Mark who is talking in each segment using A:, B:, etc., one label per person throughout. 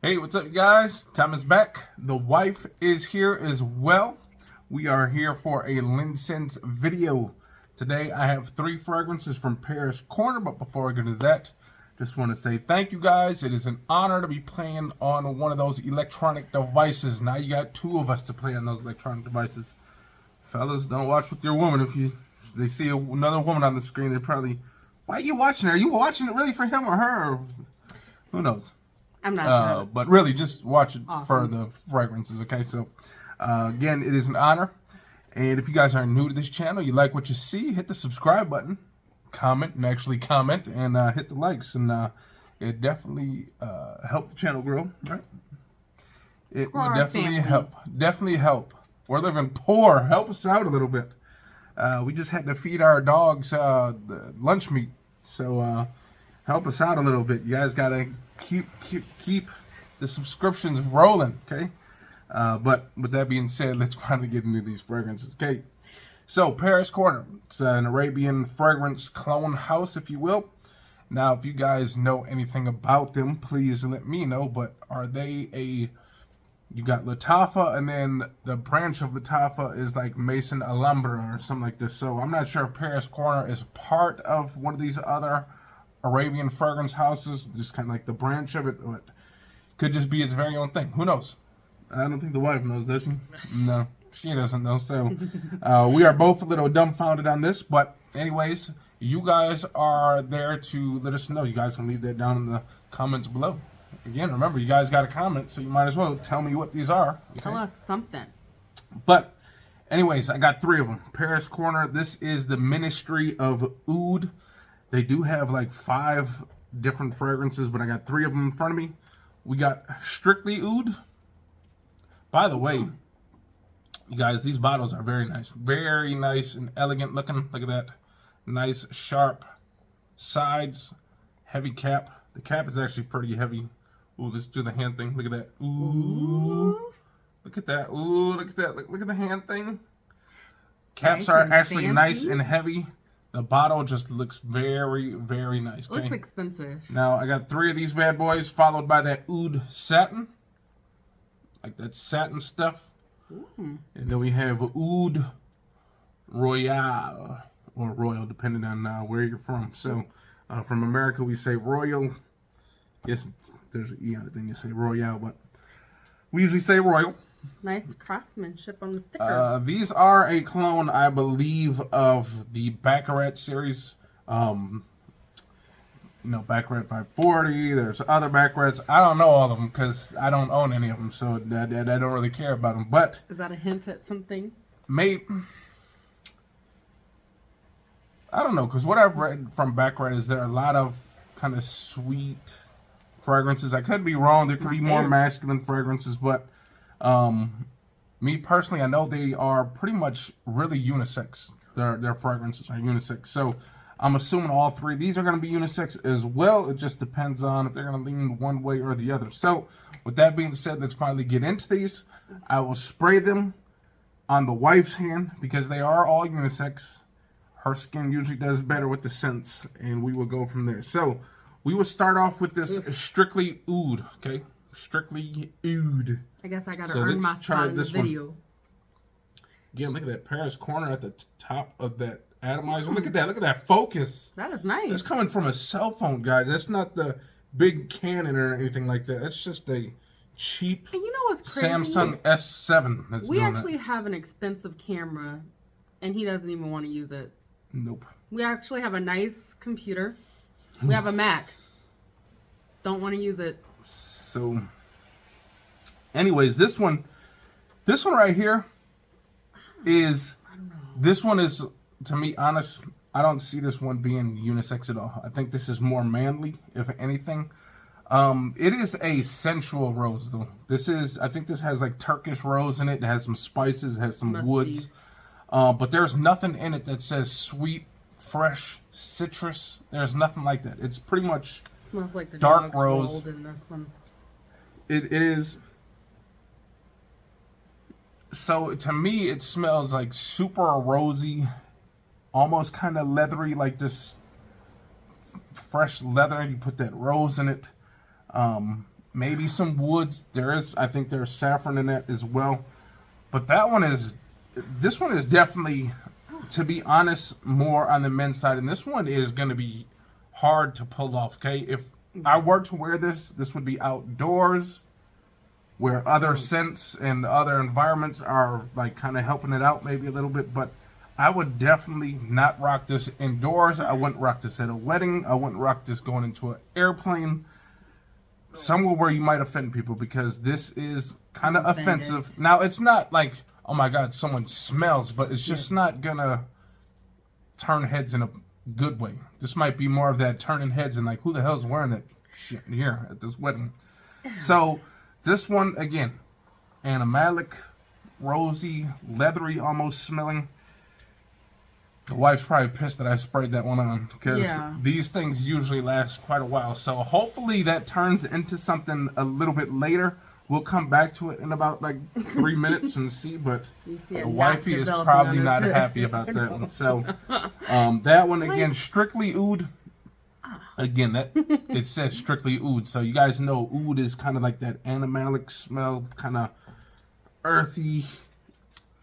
A: Hey, what's up, you guys? Tom is back. The wife is here as well. We are here for a LinScents video. Today, I have 3 fragrances from Paris Corner, but before I get into that, just want to say thank you guys. It is an honor to be playing on one of those electronic devices. Now you got 2 of us to play on those electronic devices. Fellas, don't watch with your woman. If they see another woman on the screen, they're probably, why are you watching her? Are you watching it really for him or her? Or who knows?
B: I'm not.
A: But really, just watch it
B: Awesome.
A: for the fragrances, okay? So, again, it is an honor. And if you guys are new to this channel, you like what you see, hit the subscribe button, comment, and hit the likes. And it definitely help the channel grow, right? It will definitely help. Definitely help. We're living poor. Help us out a little bit. We just had to feed our dogs the lunch meat. So, help us out a little bit. You guys got to keep the subscriptions rolling, okay? But with that being said, let's finally get into these fragrances, okay? So, Paris Corner. It's an Arabian fragrance clone house, if you will. Now, if you guys know anything about them, please let me know. But are they you got Latafa, and then the branch of Latafa is like Maison Alhambra or something like this. So, I'm not sure if Paris Corner is part of one of these other Arabian fragrance houses, just kind of like the branch of it, or it could just be its very own thing. Who knows? I don't think the wife knows, does she? No, she doesn't know. So we are both a little dumbfounded on this, but anyways, you guys are there to let us know. You guys can leave that down in the comments below. Again, remember, you guys got a comment, so you might as well tell me what these are. Okay?
B: Tell us something.
A: But anyways, I got 3 of them. Paris Corner. This is the Ministry of Oud. They do have like 5 different fragrances, but I got 3 of them in front of me. We got Strictly Oud. By the way, you guys, these bottles are very nice. Very nice and elegant looking. Look at that. Nice, sharp sides. Heavy cap. The cap is actually pretty heavy. Ooh, let's do the hand thing. Look at that. Ooh. Look at that. Ooh, look at that. Look at the hand thing. Caps are actually nice and heavy. The bottle just looks very, very nice. Okay?
B: Looks expensive.
A: Now, I got 3 of these bad boys, followed by that Oud Satin. Like that satin stuff.
B: Ooh.
A: And then we have Oud Royal. Or Royal, depending on where you're from. So, from America, we say Royal. Yes, there's an E on it, then you say Royale, but we usually say Royal.
B: Nice craftsmanship on the sticker.
A: These are a clone, I believe, of the Baccarat series. You know, Baccarat 540. There's other Baccarats. I don't know all of them because I don't own any of them, so I don't really care about them. But
B: is that a hint at something?
A: Maybe. I don't know, because what I've read from Baccarat is there are a lot of kind of sweet fragrances. I could be wrong. There could be more masculine fragrances, but me personally, I know they are pretty much really unisex. Their fragrances are unisex. So I'm assuming all 3 of these are going to be unisex as well. It just depends on if they're going to lean one way or the other. So with that being said, let's finally get into these. I will spray them on the wife's hand because they are all unisex. Her skin usually does better with the scents, and we will go from there. So we will start off with this Strictly Oud, okay? Strictly Oud.
B: I guess I gotta earn my spot in the video.
A: Again, look at that Paris Corner at the top of that atomizer. Look at that. Look at that focus.
B: That is nice.
A: It's coming from a cell phone, guys. That's not the big Canon or anything like that. That's just a cheap
B: and you know what's crazy?
A: Samsung S7 that's
B: we
A: doing
B: actually have an expensive camera, and he doesn't even want to use it.
A: Nope.
B: We actually have a nice computer. We have a Mac. Don't want to use it.
A: So, anyways, this one right here is, this one is, to me, honest, I don't see this one being unisex at all. I think this is more manly, if anything. It is a sensual rose, though. I think this has like Turkish rose in it. It has some spices, it has some woods. But there's nothing in it that says sweet, fresh, citrus. There's nothing like that. It's pretty much
B: smells like the
A: dark rose.
B: In this one.
A: It is. So to me, it smells like super rosy, almost kind of leathery, like this fresh leather. You put that rose in it. maybe some woods. I think there's saffron in that as well. But this one is definitely, to be honest, more on the men's side. And this one is going to be hard to pull off, okay? If I were to wear this would be outdoors where other scents and other environments are like kind of helping it out maybe a little bit. But I would definitely not rock this indoors. I wouldn't rock this at a wedding. I wouldn't rock this going into an airplane. Somewhere where you might offend people, because this is kind of offensive. Now, it's not like, oh my God, someone smells, but it's just not gonna turn heads in a good way. This might be more of that turning heads and like, who the hell's wearing that shit here at this wedding? So this one, again, animalic, rosy, leathery, almost smelling. The wife's probably pissed that I sprayed that one on, because these things usually last quite a while. So hopefully that turns into something a little bit later. We'll come back to it in about like 3 minutes and see, but the wifey is probably not happy about that one. So that one, again, strictly oud. Again, that it says strictly oud. So you guys know oud is kind of like that animalic smell, kind of earthy,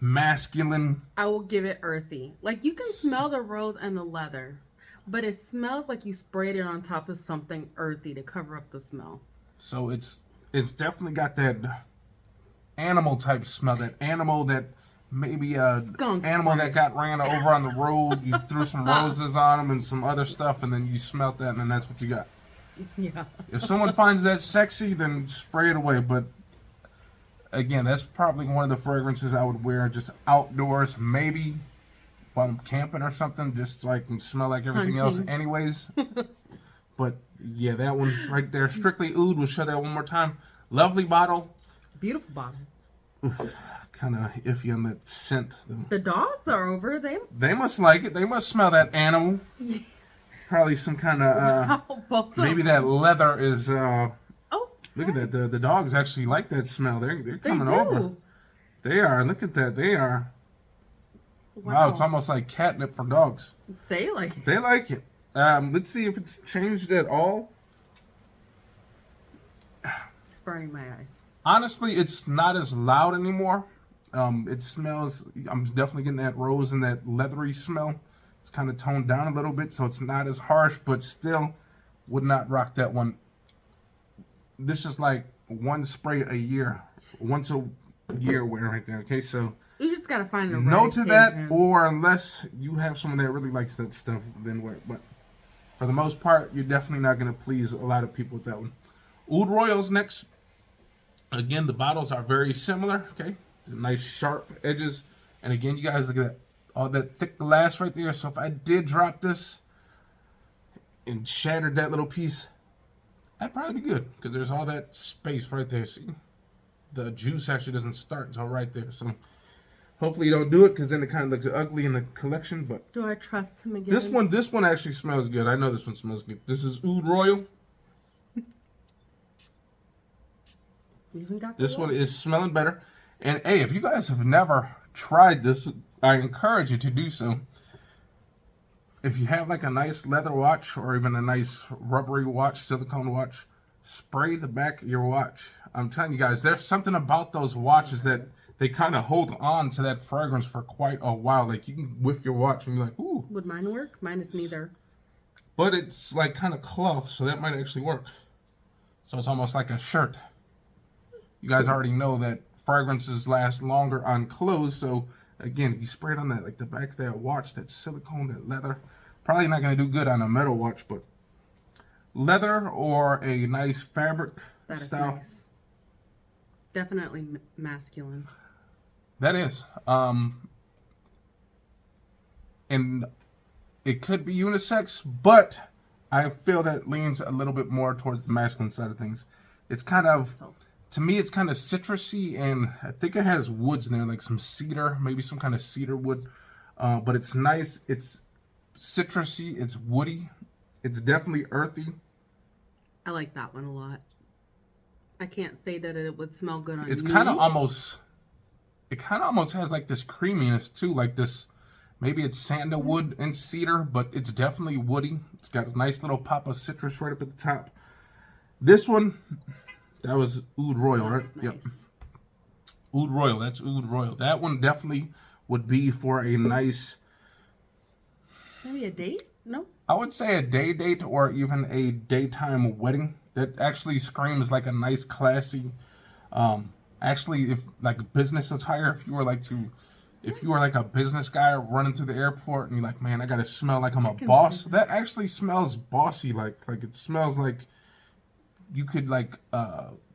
A: masculine.
B: I will give it earthy. Like, you can smell the rose and the leather, but it smells like you sprayed it on top of something earthy to cover up the smell.
A: So it's definitely got that animal type smell, that animal that maybe
B: Skunk
A: animal that got ran over on the road. You threw some roses on them and some other stuff, and then you smelt that, and then that's what you got.
B: Yeah.
A: If someone finds that sexy, then spray it away. But again, that's probably one of the fragrances I would wear just outdoors, maybe while I'm camping or something, just so I can smell like everything else anyways. But yeah, that one right there, strictly oud. We'll show that one more time. Lovely bottle.
B: Beautiful bottle.
A: Kind of iffy on that scent, though.
B: The dogs are over.
A: They must like it. They must smell that animal. Yeah. Probably some kind of maybe that leather is look at that. The dogs actually like that smell. They're coming over. They are. Look at that. They are. Wow, it's almost like catnip for dogs.
B: They like it.
A: They like it. Let's see if it's changed at all.
B: It's burning my eyes.
A: Honestly, it's not as loud anymore. It smells, I'm definitely getting that rose and that leathery smell. It's kind of toned down a little bit, so it's not as harsh, but still would not rock that one. This is like one spray a year, once a year wear right there, okay? So
B: you just got to find the right
A: no to that, or unless you have someone that really likes that stuff, then wear it. But for the most part, you're definitely not going to please a lot of people with that one. Oud Royal's next. Again, the bottles are very similar, okay? The nice sharp edges. And again, you guys look at that, all that thick glass right there. So if I did drop this and shattered that little piece, that'd probably be good, because there's all that space right there. See? The juice actually doesn't start until right there. So hopefully you don't do it, because then it kind of looks ugly in the collection. But
B: do I trust him again?
A: This one actually smells good. I know this one smells good. This is Oud Royal. This one is smelling better. And hey, if you guys have never tried this, I encourage you to do so. If you have like a nice leather watch, or even a nice rubbery watch, silicone watch, spray the back of your watch. I'm telling you guys, there's something about those watches that they kind of hold on to that fragrance for quite a while. Like, you can whiff your watch and you're like, ooh.
B: Would mine work? Mine is neither.
A: But it's like kind of cloth, so that might actually work. So it's almost like a shirt. You guys already know that fragrances last longer on clothes. So again, if you spray it on that, like the back of that watch, that silicone, that leather, probably not going to do good on a metal watch, but leather or a nice fabric style. Nice.
B: Definitely masculine.
A: That is. And it could be unisex, but I feel that leans a little bit more towards the masculine side of things. It's kind of, to me, it's kind of citrusy, and I think it has woods in there, like some cedar, maybe some kind of cedar wood. But it's nice. It's citrusy. It's woody. It's definitely earthy.
B: I like that one a lot. I can't say that it would smell good on
A: It's
B: me.
A: kind of almost, it kind of almost has like this creaminess too, like this, maybe it's sandalwood and cedar, but it's definitely woody. It's got a nice little pop of citrus right up at the top. This one, That was Oud Royal, right?
B: Nice.
A: Yep. Oud Royal. That's Oud Royal. That one definitely would be for a nice.
B: Maybe a date? No.
A: I would say a day date or even a daytime wedding. That actually screams like a nice, classy. Actually, if like business attire, if you were like a business guy running through the airport and you're like, man, I gotta smell like I'm a boss. That actually smells bossy. Like it smells like you could like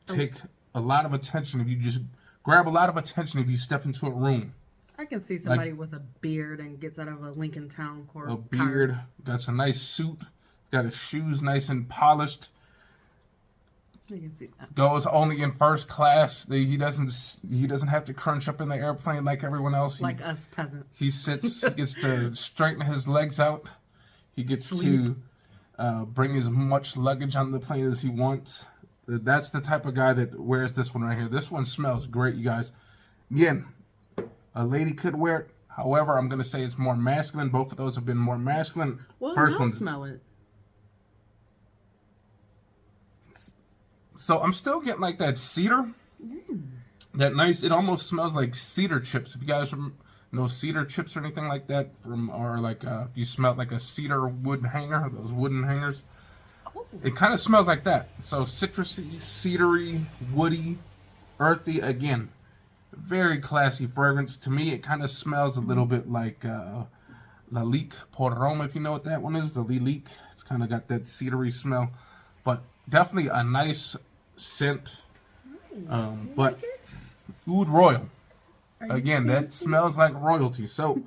A: take a lot of attention if you just grab a lot of attention if you step into a room.
B: I can see somebody with a beard and gets out of a Lincoln Town Car.
A: A beard, got a nice suit, got his shoes nice and polished.
B: You can see that.
A: Goes only in first class. He doesn't have to crunch up in the airplane like everyone else.
B: Like us peasants.
A: He sits. He gets to straighten his legs out. He gets to bring as much luggage on the plane as he wants. That's the type of guy that wears this one right here. This one smells great, you guys. Again, a lady could wear it. However, I'm going to say it's more masculine. Both of those have been more masculine.
B: Well,
A: First one.
B: Smell it.
A: So I'm still getting like that cedar. That nice, it almost smells like cedar chips. If you guys know cedar chips or anything like that, or like if you smell like a cedar wood hanger, those wooden hangers. It kind of smells like that. So citrusy, cedary, woody, earthy. Again, very classy fragrance. To me, it kind of smells a little bit like Lalique Por Roma, if you know what that one is. The Lalique. It's kind of got that cedary smell. But definitely a nice scent. But Oud Royal. Again, that smells like royalty. So,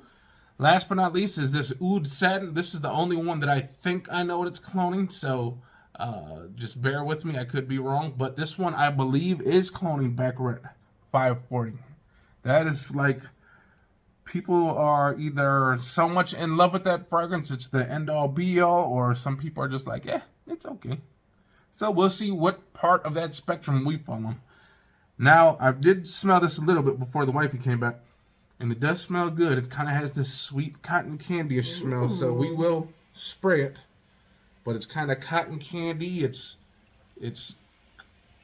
A: last but not least is this Oud Satin. This is the only one that I think I know what it's cloning. So, just bear with me. I could be wrong. But this one, I believe, is cloning Baccarat 540. That is like, people are either so much in love with that fragrance, it's the end-all, be-all, or some people are just like, yeah, it's okay. So we'll see what part of that spectrum we fall on. Now, I did smell this a little bit before the wifey came back, and it does smell good. It kind of has this sweet cotton candy-ish smell, so we will spray it. But it's kind of cotton candy. It's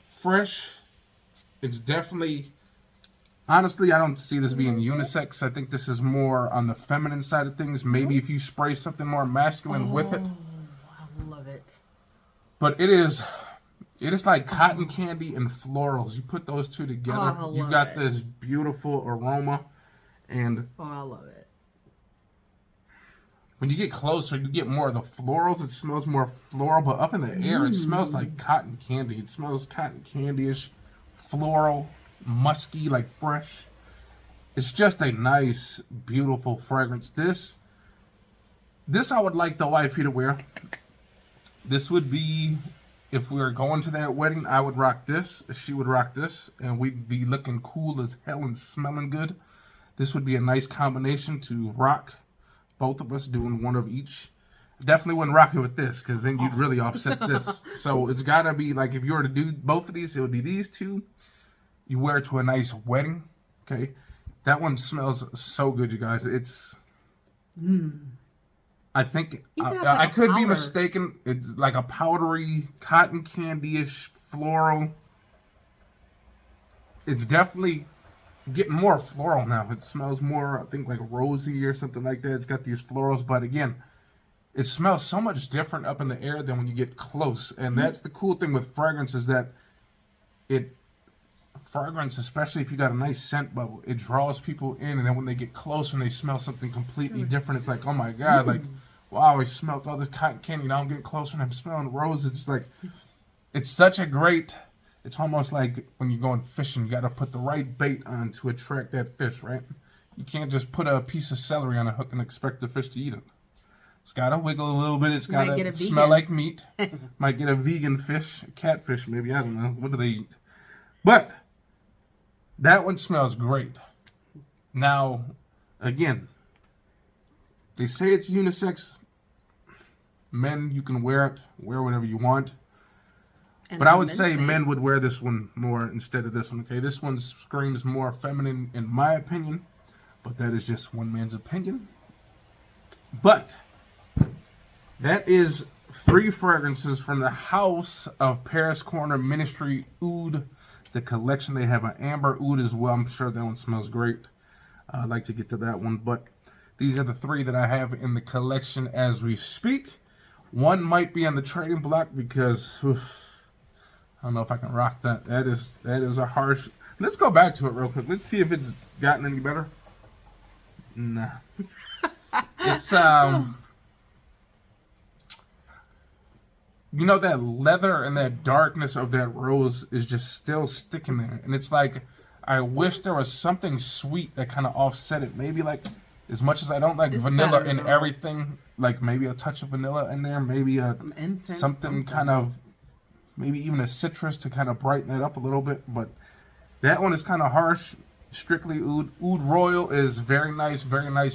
A: fresh. It's definitely, honestly, I don't see this being unisex. I think this is more on the feminine side of things. Maybe if you spray something more masculine with it.
B: I love it.
A: But it is like cotton candy and florals. You put those two together, you got this beautiful aroma. And
B: I love it.
A: when you get closer, you get more of the florals. It smells more floral, but up in the air, it smells like cotton candy. It smells cotton candy-ish, floral, musky, like fresh. It's just a nice, beautiful fragrance. This I would like the wifey to wear. This would be, if we were going to that wedding, I would rock this. She would rock this. And we'd be looking cool as hell and smelling good. This would be a nice combination to rock. Both of us doing one of each. Definitely wouldn't rock it with this, because then you'd really offset this. So it's got to be, like, if you were to do both of these, it would be these two. You wear it to a nice wedding. Okay. That one smells so good, you guys. It's... I think I could be mistaken. It's like a powdery, cotton candy-ish, floral. It's definitely getting more floral now. It smells more, I think, like rosy or something like that. It's got these florals, but again, it smells so much different up in the air than when you get close. And that's the cool thing with fragrance, is that fragrance, especially if you got a nice scent bubble, it draws people in, and then when they get close and they smell something completely different, it's like, oh my god, like, wow, I smelled all this cotton candy, now I'm getting closer and I'm smelling rose. It's like, it's such a great, it's almost like when you're going fishing, you got to put the right bait on to attract that fish, right? You can't just put a piece of celery on a hook and expect the fish to eat it. It's got to wiggle a little bit. It's got to smell like meat. Might get a vegan fish, catfish maybe, I don't know. What do they eat? But that one smells great. Now, again, they say it's unisex. Men, you can wear it. Wear whatever you want. But I would say men would wear this one more instead of this one, okay? This one screams more feminine in my opinion. But that is just one man's opinion. But that is 3 fragrances from the House of Paris Corner Ministry Oud. The collection, they have an amber oud as well. I'm sure that one smells great. I'd like to get to that one, but these are the 3 that I have in the collection as we speak. One might be on the trading block because I don't know if I can rock that. That is a harsh. Let's go back to it real quick. Let's see if it's gotten any better. Nah. It's you know, that leather and that darkness of that rose is just still sticking there. And it's like, I wish there was something sweet that kind of offset it. Maybe like, as much as I don't like vanilla in everything, like maybe a touch of vanilla in there, maybe something kind of, maybe even a citrus to kind of brighten it up a little bit. But that one is kind of harsh. Strictly Oud. Oud Royal is very nice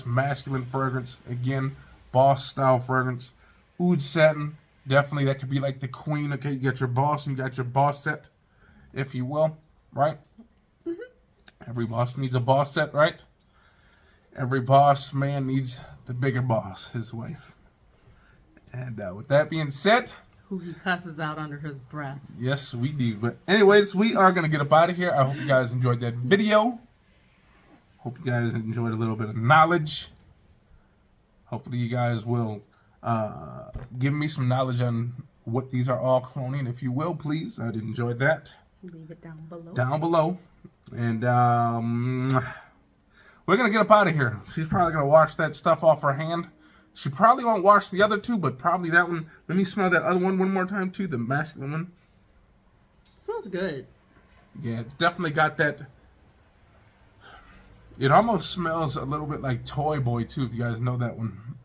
A: masculine fragrance. Again, boss style fragrance. Oud Satin, definitely that could be like the queen. Okay, you got your boss and you got your boss set, if you will, right? Every boss needs a boss set, right? Every boss man needs the bigger boss, his wife. And with that being said,
B: who he cusses out under his breath.
A: Yes, we do. But anyways, we are going to get up out of here. I hope you guys enjoyed that video. Hope you guys enjoyed a little bit of knowledge. Hopefully you guys will give me some knowledge on what these are all cloning, if you will, please. I'd enjoy that.
B: Leave it down below.
A: Down below. And we're going to get up out of here. She's probably going to wash that stuff off her hand. She probably won't wash the other 2, but probably that one. Let me smell that other one more time, too, the masculine one.
B: Smells good.
A: Yeah, it's definitely got that. It almost smells a little bit like Toy Boy, too, if you guys know that one.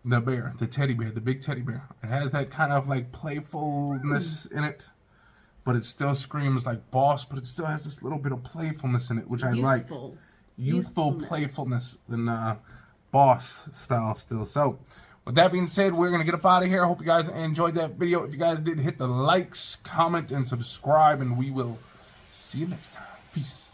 A: The bear, the teddy bear, the big teddy bear. It has that kind of like playfulness in it, but it still screams like boss, but it still has this little bit of playfulness in it, which I like. Youthful playfulness and boss style still. So with that being said, we're gonna get up out of here. I hope you guys enjoyed that video. If you guys did, hit the likes, comment, and subscribe, and we will see you next time. Peace.